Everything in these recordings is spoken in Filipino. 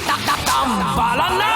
Tambalan na!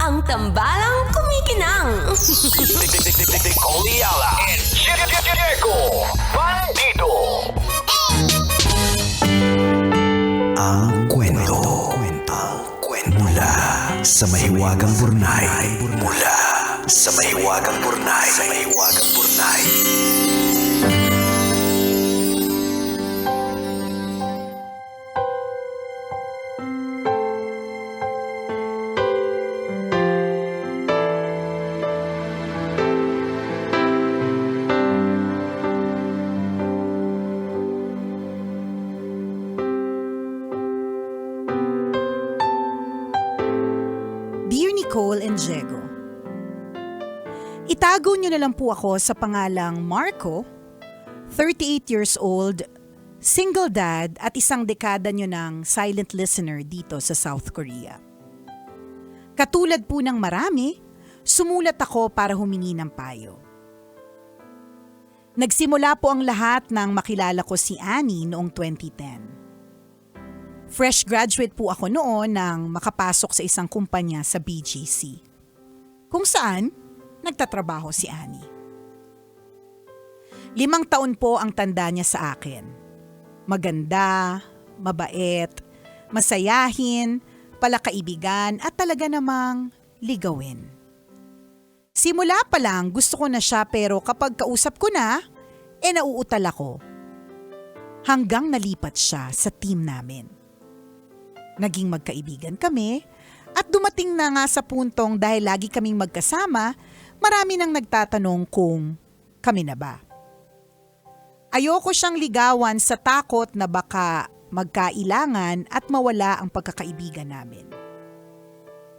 Ang tambalang kumikinang. Nicole Yala and Diego Bandido. Ang kwento. Mula sa mahiwagang Burnay. Mula sa mahiwagang Burnay. Dear Nicole and Diego, itago niyo na lang po ako sa pangalang Marco, 38 years old, single dad at isang dekada niyo ng silent listener dito sa South Korea. Katulad po ng marami, sumulat ako para humingi ng payo. Nagsimula po ang lahat nang makilala ko si Annie noong 2010. Fresh graduate po ako noon nang makapasok sa isang kumpanya sa BGC, kung saan nagtatrabaho si Annie. 5 taon po ang tanda niya sa akin. Maganda, mabait, masayahin, palakaibigan at talaga namang ligawin. Simula pa lang gusto ko na siya pero kapag kausap ko na, nauutal ako. Hanggang nalipat siya sa team namin. Naging magkaibigan kami at dumating na nga sa puntong dahil lagi kaming magkasama, marami nang nagtatanong kung kami na ba. Ayoko siyang ligawan sa takot na baka magkailangan at mawala ang pagkakaibigan namin.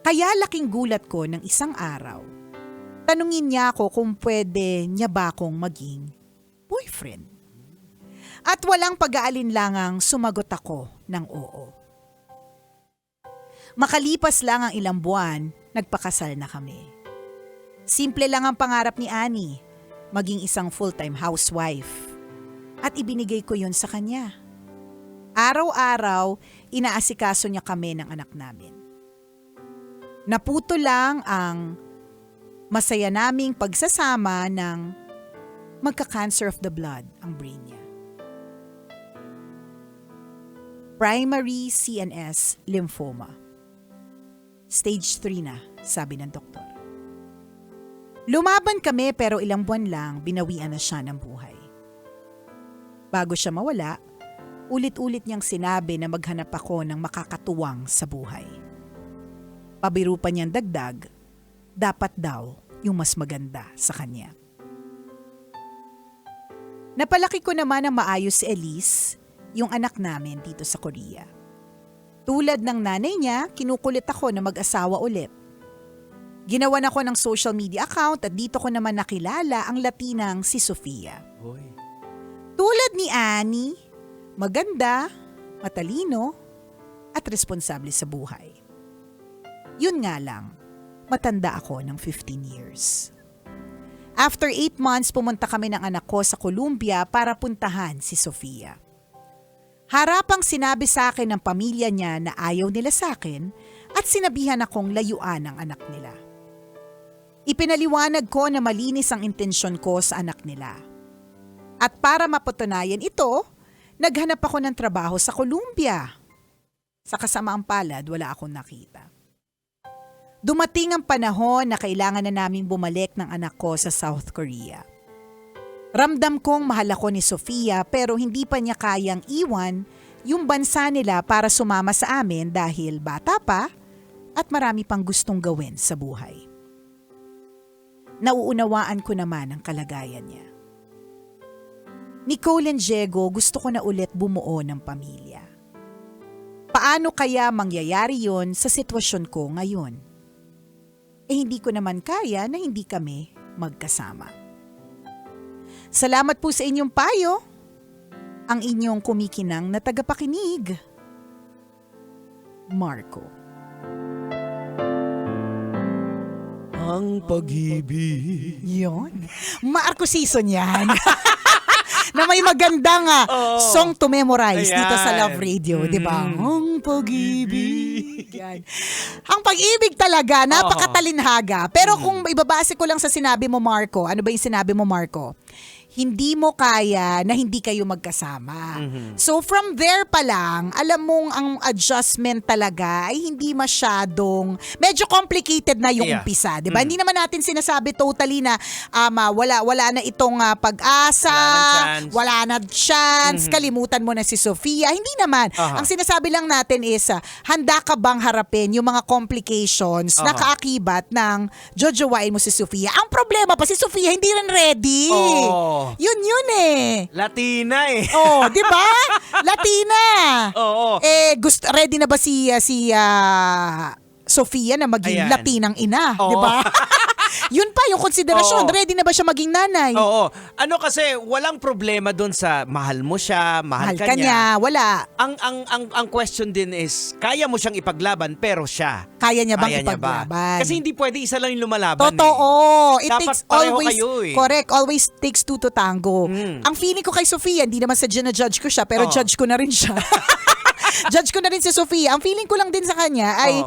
Kaya laking gulat ko ng isang araw. Tanungin niya ako kung pwede niya ba akong maging boyfriend. At walang pag-aalinlangang sumagot ako ng oo. Makalipas lang ang ilang buwan, nagpakasal na kami. Simple lang ang pangarap ni Annie, maging isang full-time housewife. At ibinigay ko yun sa kanya. Araw-araw, inaasikaso niya kami ng anak namin. Naputo lang ang masaya naming pagsasama ng magka-cancer of the blood ang brain niya. Primary CNS lymphoma. Stage 3 na, sabi ng doktor. Lumaban kami pero ilang buwan lang binawian na siya ng buhay. Bago siya mawala, ulit-ulit niyang sinabi na maghanap ako ng makakatuwang sa buhay. Pabiru pa niyang dagdag, dapat daw yung mas maganda sa kanya. Napalaki ko naman ang maayos si Elise, yung anak namin dito sa Korea. Tulad ng nanay niya, kinukulit ako na mag-asawa ulit. Ginawan ako ng social media account at dito ko naman nakilala ang Latinang si Sofia. Tulad ni Annie, maganda, matalino, at responsable sa buhay. Yun nga lang, matanda ako ng 15 years. After 8 months, pumunta kami ng anak ko sa Colombia para puntahan si Sofia. Harapang sinabi sa akin ng pamilya niya na ayaw nila sa akin at sinabihan akong layuan ang anak nila. Ipinaliwanag ko na malinis ang intensyon ko sa anak nila. At para mapatunayan ito, naghanap ako ng trabaho sa Colombia. Sa kasamaang palad, wala akong nakita. Dumating ang panahon na kailangan na naming bumalik ng anak ko sa South Korea. Ramdam kong mahal ako ni Sofia pero hindi pa niya kayang iwan yung bansa nila para sumama sa amin dahil bata pa at marami pang gustong gawin sa buhay. Nauunawaan ko naman ang kalagayan niya. Nicole and Diego, gusto ko na ulit bumuo ng pamilya. Paano kaya mangyayari yon sa sitwasyon ko ngayon? Hindi ko naman kaya na hindi kami magkasama. Salamat po sa inyong payo. Ang inyong kumikinang na tagapakinig. Marco. Ang pag-ibig. Yon. Marco season yan. na may magandang Oo. song to memorize dito sa Ayan. Love Radio, di ba? Ang pag-ibig. Yan. Ang pag-ibig talaga, napakatalinhaga. Pero kung ibabase ko lang sa sinabi mo, Marco, ano ba yung sinabi mo, Marco? Hindi mo kaya na hindi kayo magkasama. So from there pa lang, alam mong ang adjustment talaga ay hindi masyadong, medyo complicated na yung Yeah. umpisa, 'di ba? Hindi naman natin sinasabi totally na wala na itong pag-asa, wala na chance, kalimutan mo na si Sofia. Hindi naman. Aha. Ang sinasabi lang natin is handa ka bang harapin yung mga complications na kaakibat ng jojowain mo si Sofia. Ang problema pa si Sofia hindi rin ready. Oo. Yun eh. Latina eh. Oh, 'di ba? Latina. Oo. Ready na ba si Sofia na maging Ayan. Latinang ina, Oo. 'di ba? Yun pa yung konsiderasyon. Oo. Ready na ba siya maging nanay? Oo. Ano kasi walang problema doon sa mahal mo siya, mahal Mahal ka niya. wala. Ang question din is, kaya mo siyang ipaglaban pero siya. Kaya niya bang Kaya niya ba? ipaglaban? Kasi hindi pwede isa lang yung lumalaban. Totoo. It Dapat takes pareho always, kayo eh. correct, always takes two to tango. Ang feeling ko kay Sofia, hindi naman sa judge ko siya, pero Oo. judge ko na rin siya. Judge ko na rin si Sofia. Ang feeling ko lang din sa kanya ay,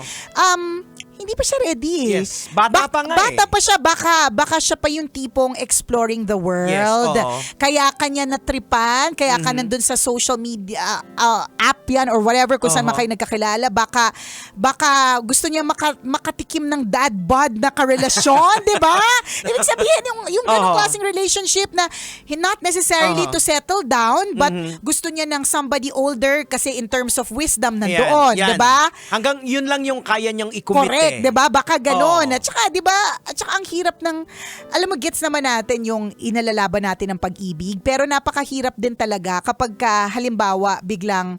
hindi pa siya ready eh. Yes. Bata pa nga Bata eh. pa siya. Baka siya pa yung tipong exploring the world. Yes, oo. Kaya kanya natripan, kaya ka nandun sa social media app yan or whatever kung saan man kayo nagkakilala. Baka gusto niya makatikim ng dad bod na karelasyon, di ba? Ibig sabihin, yung ganong klaseng relationship na not necessarily to settle down, but gusto niya ng somebody older kasi in terms of wisdom nandoon, Yan, di ba? Hanggang yun lang yung kaya niyang i-commit Correct, 'di ba? Baka ganoon. Oo. At saka 'di ba? At saka ang hirap ng alam mo gets naman natin yung inalalaban natin ng pag-ibig, pero napakahirap din talaga kapag halimbawa biglang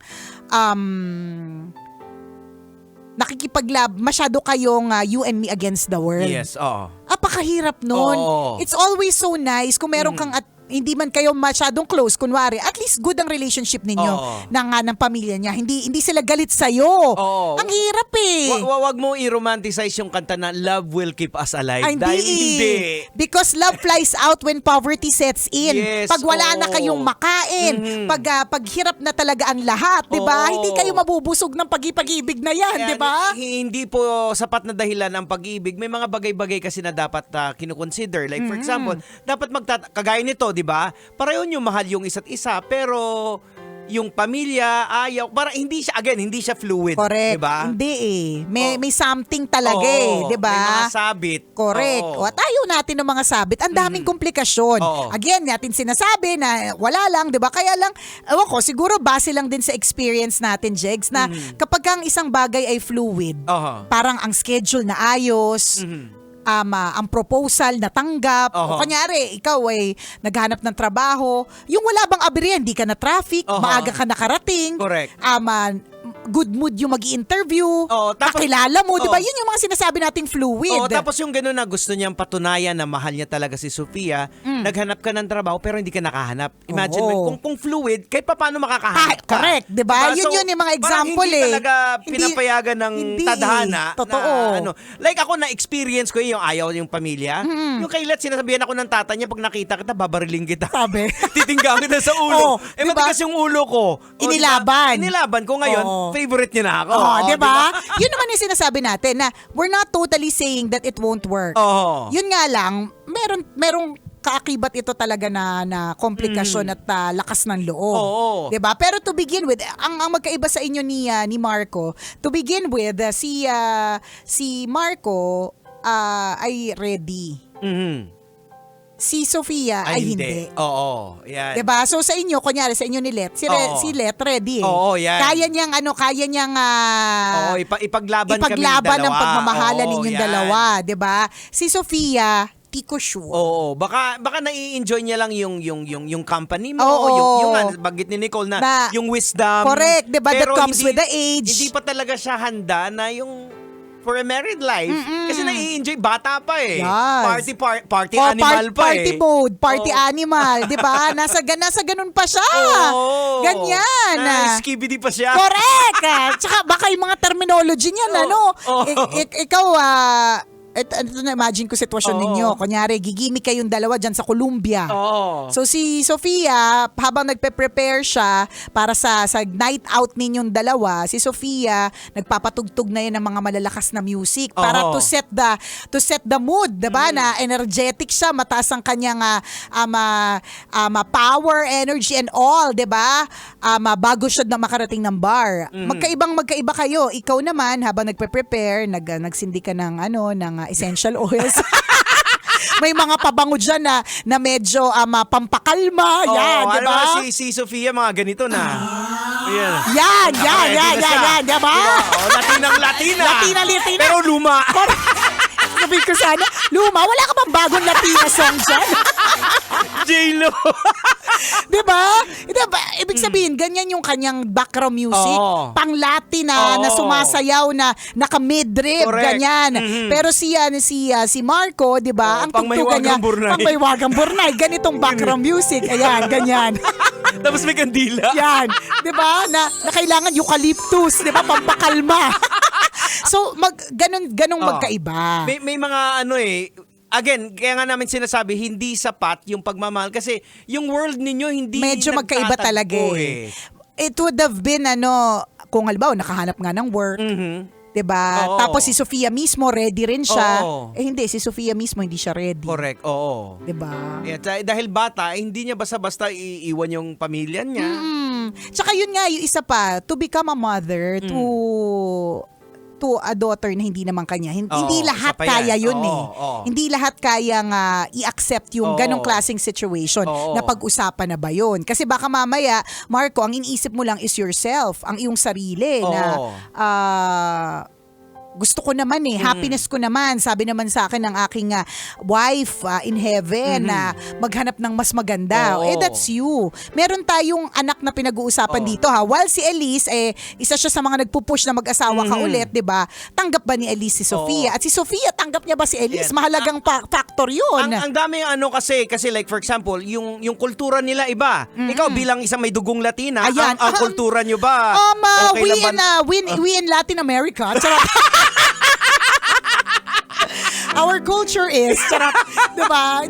masyado kayong you and me against the world. Yes, oo. Napakahirap nun. Oo. It's always so nice kung meron kang hindi man kayo masyadong close, kunwari, at least good ang relationship ninyo Oo. ng pamilya niya. Hindi sila galit sa'yo. Oo. Ang hirap eh. Wag mo i-romanticize yung kanta na Love Will Keep Us Alive. Ay, Dahil hindi. hindi. Because love flies out when poverty sets in. Yes, Pag wala na oo. kayong makain, pag hirap na talaga ang lahat, 'di ba? Oo. Hindi kayo mabubusog ng pag-ibig na 'yan, 'di ba? Hindi po sapat na dahilan ang pag-ibig. May mga bagay-bagay kasi na dapat kino-consider. Like for example, dapat kagaya nito, 'di ba? Pareho nyo mahal yung isa't isa, pero yung pamilya ayaw para hindi siya fluid, Correct. 'di ba? Hindi eh. May something talaga eh, Oo, 'di ba? May mga sabit. Correct. Oo. O at ayaw natin ng mga sabit. Ang daming komplikasyon. Oo. Again, natin sinasabi na wala lang, 'di ba? Kaya lang, ewan ko, siguro base lang din sa experience natin, Jegs, na kapag ang isang bagay ay fluid, Aha. parang ang schedule na ayos, ang proposal na tanggap. O kunyari, ikaw ay naghanap ng trabaho, yung wala bang aberya, hindi ka na traffic, maaga ka nakarating. Correct. Good mood yung mag-i-interview, Tapos- kakilala mo, di ba? Oo. Yun yung mga sinasabi nating fluid. Oo, tapos yung gano'n na gusto niyang patunayan na mahal niya talaga si Sofia, naghanap ka ng trabaho pero hindi ka nakahanap. Imagine Oo. mo, kung fluid, kahit pa paano makakahanap ka. Correct, di ba? Yun yung mga example parang hindi talaga Hindi- pinapayagan ng hindi tadhana. Totoo. Na, like ako na-experience ko yung ayaw yung pamilya. Yung kailan sinasabihan ako ng tata niya, pag nakita kita, babariling kita. Sabi. Titingga kita sa ulo. Oo, Eh, di ba? matigas yung ulo ko. O, di ba? Inilaban. Inilaban ko ngayon, Oo. favorite niya na ako. Oh, O, di ba? Yun naman yung sinasabi natin na we're not totally saying that it won't work. Oo. Yun nga lang, merong kaakibat ito talaga na komplikasyon at lakas ng loob. Oo. 'Di ba? Pero to begin with, ang magkaiba sa inyo ni Marco, to begin with, si Marco ay ready. Si Sofia ay hindi. Oo. Yan. 'Di ba? So sa inyo, kunyari sa inyo ni Let, Oo. si Let ready eh. Oo, yan. Kaya niyang Oo, ipaglaban kami ipaglaban ng dalawa. pagmamahala Oo, ninyong yan. dalawa, 'di ba? Si Sofia, di ko sure. Oo, baka nai-enjoy niya lang yung company mo, Oo. yung bagit ni Nicole na, Na- yung wisdom. Correct, 'di ba? That Pero comes hindi- with the age. Hindi pa talaga siya handa na yung for a married life. Kasi nai-enjoy, bata pa eh. Yes. Party animal pa party eh. mode, party Oo. animal, 'di ba? Nasa ganun pa siya. Oo. Ganyan. Skibidi pa siya. Correct. Tsaka baka yung mga terminology niyan, Oo. ano? Oo. Ikaw ito na imagine ko sitwasyon Oo. ninyo. Kunyari, gigimik kayong dalawa dyan sa Columbia. Oo. So si Sofia, habang nagpe-prepare siya para sa night out ninyong dalawa, si Sofia nagpapatugtog na yan ng mga malalakas na music para Oo. to set the mood, 'di ba? Na energetic siya, mataas ang kanyang power, energy and all, 'di ba? Bago siya na makarating ng bar. Magkaiba kayo. Ikaw naman habang nagpe-prepare, nagsindi ka ng essential oils. May mga pabango dyan na medyo pampakalma. Yan, Oo, di ano ba? ba, si Sofia, mga ganito na. Ayan. Yan, di ba? Oh, Latina. Latina. Pero luma. Sabi ko sana, Luma, wala ka bang bagong Latina song dyan? J-Lo. Di ba? Ibig sabihin, ganyan yung kanyang background music. Oo. Pang-Latin Oo. na sumasayaw na naka-mid-rib, Correct. ganyan. Mhm. Pero si Marco, di ba? Oo, Ang tugtugan niya, pang-Maywagang Burnay. pang-Maywagang Burnay. Ganitong background music. Ayan, ganyan. Tapos may kandila. Yan. Di ba? Na kailangan eucalyptus, di ba? Pampakalma. So, ganong Oo. magkaiba. May mga again, kaya nga namin sinasabi, hindi sapat yung pagmamahal kasi yung world ninyo hindi Medyo magkaiba nagtatagpo talaga It would have been kung halimbawa nakahanap nga ng work, Mhm. 'di ba? Oo. Tapos si Sofia mismo ready rin siya. Oo. Hindi, si Sofia mismo hindi siya ready. Correct, oo. 'Di ba? Yeah, dahil bata, hindi niya basta-basta iiwan yung pamilya niya. Tsaka yun nga, yung isa pa, to become a mother to a daughter na hindi naman kanya. Hindi lahat isa pa yan. kaya yun Oo. Hindi lahat kayang i-accept yung Oo. ganong klaseng situation Oo. na pag-usapan na ba yun. Kasi baka mamaya, Marco, ang iniisip mo lang is yourself, ang iyong sarili na gusto ko naman happiness ko naman. Sabi naman sa akin ng aking wife in heaven na maghanap ng mas maganda. Oo. That's you. Meron tayong anak na pinag-uusapan dito While si Elise, isa siya sa mga nagpupush na mag-asawa ka ulit, di ba? Tanggap ba ni Elise si Sofia? At si Sofia, tanggap niya ba si Elise? Yes. Mahalagang factor yun. Ang dami kasi like for example, yung kultura nila iba. Ikaw bilang isang may dugong Latina, Ayan. ang kultura nyo ba? Okay lang ba? We in Latin America. Charot. Our culture is, charot, diba?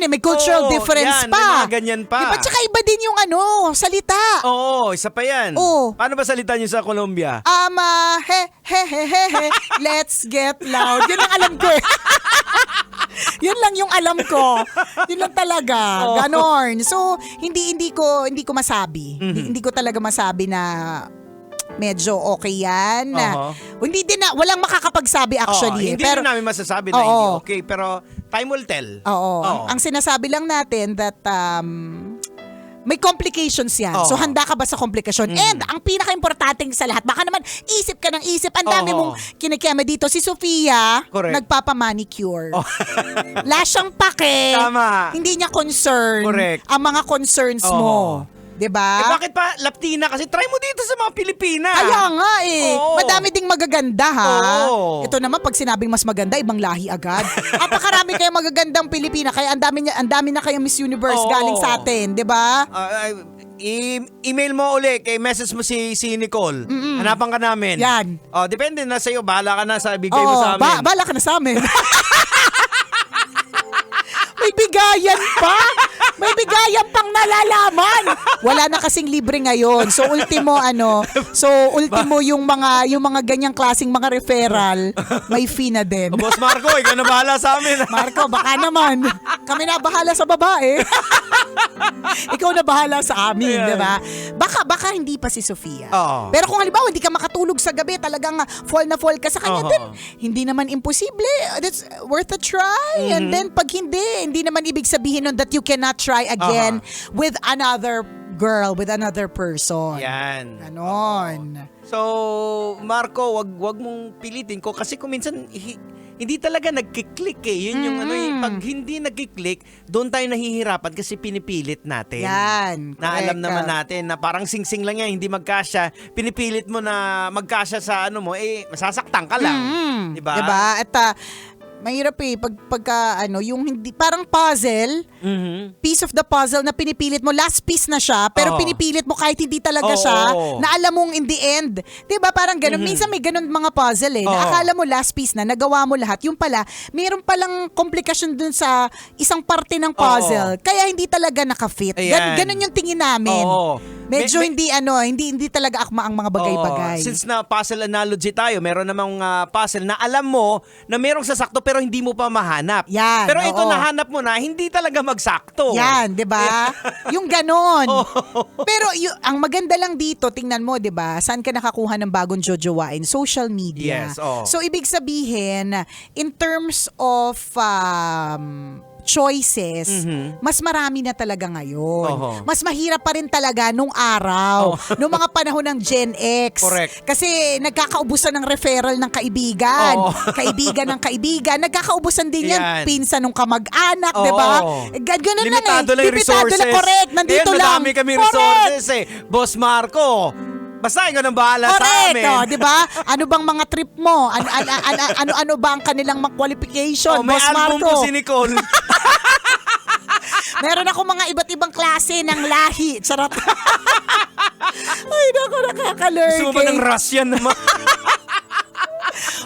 May cultural difference yan, pa. may mga ganyan pa. Diba? Tsaka iba din yung salita. Oo, isa pa yan. Oo. Paano ba salita nyo sa Colombia? He, let's get loud. Yun ang alam ko Yun lang yung alam ko. Yun lang talaga. Oo. Ganon. So, hindi ko masabi. Hindi ko talaga masabi na medyo okay yan. Hindi din walang makakapagsabi actually. Hindi pero rin namin masasabi na hindi okay, pero time will tell. Oo. Ang sinasabi lang natin that may complications yan. Oo. So, handa ka ba sa komplikasyon? And, ang pinaka-importanting sa lahat, baka naman isip ka ng isip, ang dami mong kinikeme dito. Si Sofia, Correct. nagpapamanicure. Wala siyang pake. Tama. Hindi niya concern Correct. ang mga concerns mo. Diba? Bakit pa Latina? Kasi try mo dito sa mga Pilipina. Kaya nga Oo. Madami ding magaganda Oo. Ito naman pag sinabing mas maganda, ibang lahi agad. Napakarami kayong magagandang Pilipina, kaya ang dami na kayong Miss Universe Oo. galing sa atin, 'di ba? Email mo uli, kay message mo si Nicole. Hanapan ka namin. Yan. Depende na sa'yo. Bahala ka na sa bigay mo sa amin. Bala ka na sa amin. May bigayan pa. May bigayan pang nalalaman. Wala na kasing libre ngayon. So ultimo yung mga ganyang klaseng mga referral, may fee na din. Boss Marco, ikaw na bahala sa amin. Marco, baka naman. Kami na bahala sa babae. Ikaw na bahala sa amin, Ayan. di ba? Baka hindi pa si Sofia. Oo. Pero kung halimbawa hindi ka makatulog sa gabi, talagang fall na fall ka sa kanya, Oo. then hindi naman imposible. That's worth a try. And then pag hindi naman ibig sabihin nun that you cannot try again with another girl, with another person. Yan. Ganon. So, Marco, wag mong pilitin ko kasi kung minsan hindi talaga nagkiklik Yun yung pag hindi nagkiklik, doon tayo nahihirapan kasi pinipilit natin. Yan. Na alam Correct. naman natin na parang singsing lang yan, hindi magkasya. Pinipilit mo na magkasya sa mo, masasaktan ka lang. Diba? Diba? At Mahirap eh. Pagka yung hindi, parang puzzle, piece of the puzzle na pinipilit mo, last piece na siya, pero Oo. pinipilit mo kahit hindi talaga Oo. siya, na alam mong in the end. Diba parang ganun? Minsan may ganun mga puzzle eh. Na Oo. akala mo last piece na, nagawa mo lahat. Yung pala, mayroon palang komplikasyon dun sa isang parte ng puzzle. Kaya hindi talaga nakafit. Ayan. Ganun yung tingin namin. Oo. Medyo May- hindi talaga akma ang mga bagay-bagay. Oo. Since na puzzle analogy tayo, meron namang puzzle na alam mo na merong sasakto pero hindi mo pa mahanap. Yan, Pero ito oo. nahanap mo na, hindi talaga magsakto. Yan, 'di ba? Yung ganon. Pero ang maganda lang dito, tingnan mo, 'di ba? Saan ka nakakuha ng bagong jojowain? Social media. Yes, oo. So ibig sabihin, in terms of choices, mas marami na talaga ngayon. Oho. Mas mahirap pa rin talaga nung araw, nung mga panahon ng Gen X. Correct. Kasi nagkakaubusan ng referral ng kaibigan. Oo. Kaibigan ng kaibigan. Nagkakaubusan din yan. Yan. Pinsan ng kamag-anak, Oo. di ba? Ganun lang eh. Limitado lang yung Limitado resources. lang, correct. Nandito Ngayon, lang. madami kami Correct. resources eh. Boss Marco, basta ikaw nang bahala sa Correct, amin. oh, 'di ba? Ano bang mga trip mo? Ano ba ang kanilang mga qualification, Oh, may Boss album Marco? po si Nicole. Meron ako mga iba't ibang klase ng lahi. Charot. Ay, naku, nakakalurking. Gusto mo ba ng Russian naman?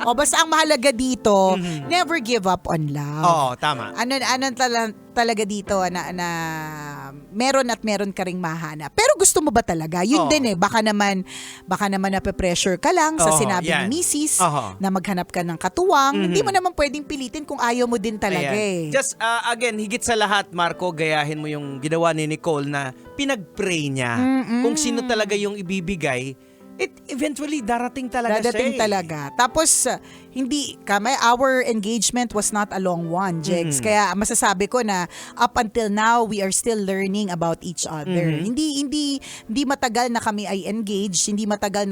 O, basta ang mahalaga dito, never give up on love. Oo, tama. Ano talaga dito na meron at meron ka ring mahanap. Pero gusto mo ba talaga? Yun Oo. din eh. Baka naman nape-pressure ka lang sa Oo, sinabi yan. ni Mrs. Oo. na maghanap ka ng katuwang. Hindi mo naman pwedeng pilitin kung ayaw mo din talaga Ayan. eh. Just again, higit sa lahat, Marco, gayahin mo yung ginawa ni Nicole na pinag-pray niya. Kung sino talaga yung ibibigay, eventually darating talaga Dadating siya. talaga. Tapos, our engagement was not a long one, Jegs. Kaya masasabi ko na up until now, we are still learning about each other. Hindi matagal na kami ay engaged, hindi matagal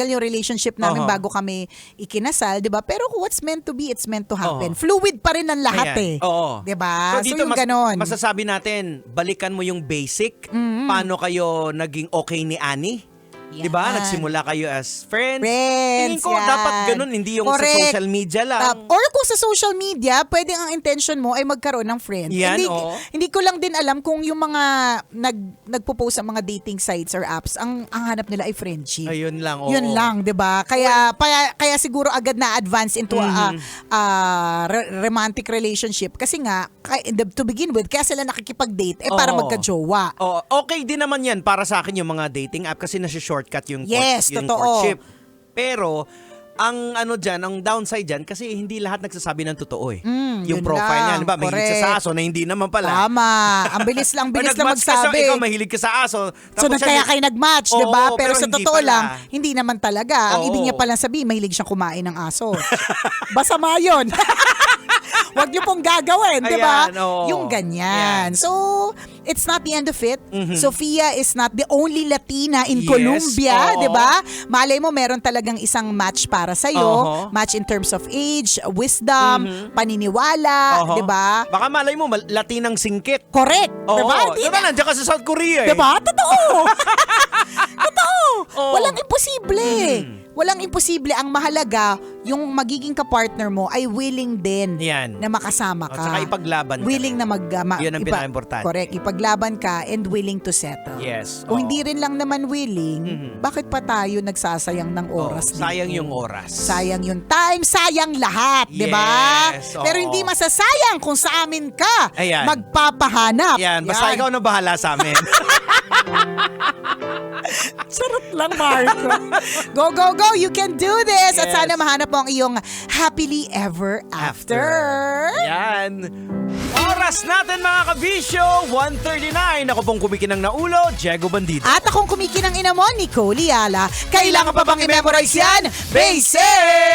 yung relationship namin Oho. bago kami ikinasal, 'di ba? Pero what's meant to be, it's meant to happen. Oho. Fluid pa rin ang lahat Ayan. eh. Oo. 'Di ba? So dito yung ganon. masasabi natin, balikan mo yung basic. Paano kayo naging okay ni Annie? Yan. 'Di ba? Nagsimula kayo as friends. Friends, Tingin ko yan. dapat ganun, hindi yung Correct. sa social media lang. Or kung sa social media, pwedeng ang intention mo ay magkaroon ng friend. Yan, hindi, oo. hindi ko lang din alam kung yung mga nagpo-post sa mga dating sites or apps, ang hanap nila ay friendship. Ayun lang. Oo. Yun lang, 'di ba? Kaya siguro agad na advance into a romantic relationship kasi nga to begin with, kaya sila nakikipag-date para Oo. magka-jowa. Oh, okay din naman 'yan para sa akin yung mga dating app kasi nasi-shortcut yung Yes, yung totoo. courtship. Pero ang ang downside diyan kasi hindi lahat nagsasabi ng totoo eh. Yung yun profile lang, niya, 'di ba? Mahilig correct. siya sa aso na hindi naman pala. Tama. Ang bilis lang Or nag-match ka sa- magsabi. ikaw mahilig ka sa aso. So kaya kayo nag-match, 'di ba? Oo, Pero sa hindi totoo pala. lang, hindi naman talaga. Ang Oo. ibig niya palang sabihin, mahilig siyang kumain ng aso. Masama 'yon. Wag niyo pong gagawin, 'di ba? Ayan, oo. Yung ganyan. Ayan. So, it's not the end of it. Sofia is not the only Latina in Yes, Colombia, oo. 'di ba? Malay mo meron talagang isang match para sa iyo, Oo. match in terms of age, wisdom, paniniwala, Oho. 'di ba? Baka malay mo, Latinang singkit. Correct, 'di ba? Oo, diba nandiyan ka sa South Korea eh. Diba? Totoo. Totoo. Oo. Walang imposible. Walang imposible. Ang mahalaga, yung magiging kapartner mo ay willing din Yan. na makasama At ka. saka ipaglaban ka. Willing na Yun ang pinaka-importante. Correct. Ipaglaban ka and willing to settle. Yes. Kung oo. hindi rin lang naman willing, bakit pa tayo nagsasayang ng oras Oo, sayang dito? yung oras. Sayang yung time, sayang lahat, 'di ba? Yes, oo. Pero hindi masasayang kung sa amin ka Ayan. magpapahanap. Yan, basta ikaw na bahala sa amin. Sarap lang, Marco. Go, go, go. You can do this. At Yes. sana mahanap mo ang iyong happily ever after. Yan. Oras natin mga kabisyo, 1:39. Ako pong kumikinang na ulo, Diego Bandido. At akong kumikinang ina mo, Nicole Liala. Kailangan pa bang i-memorize yan? Basic!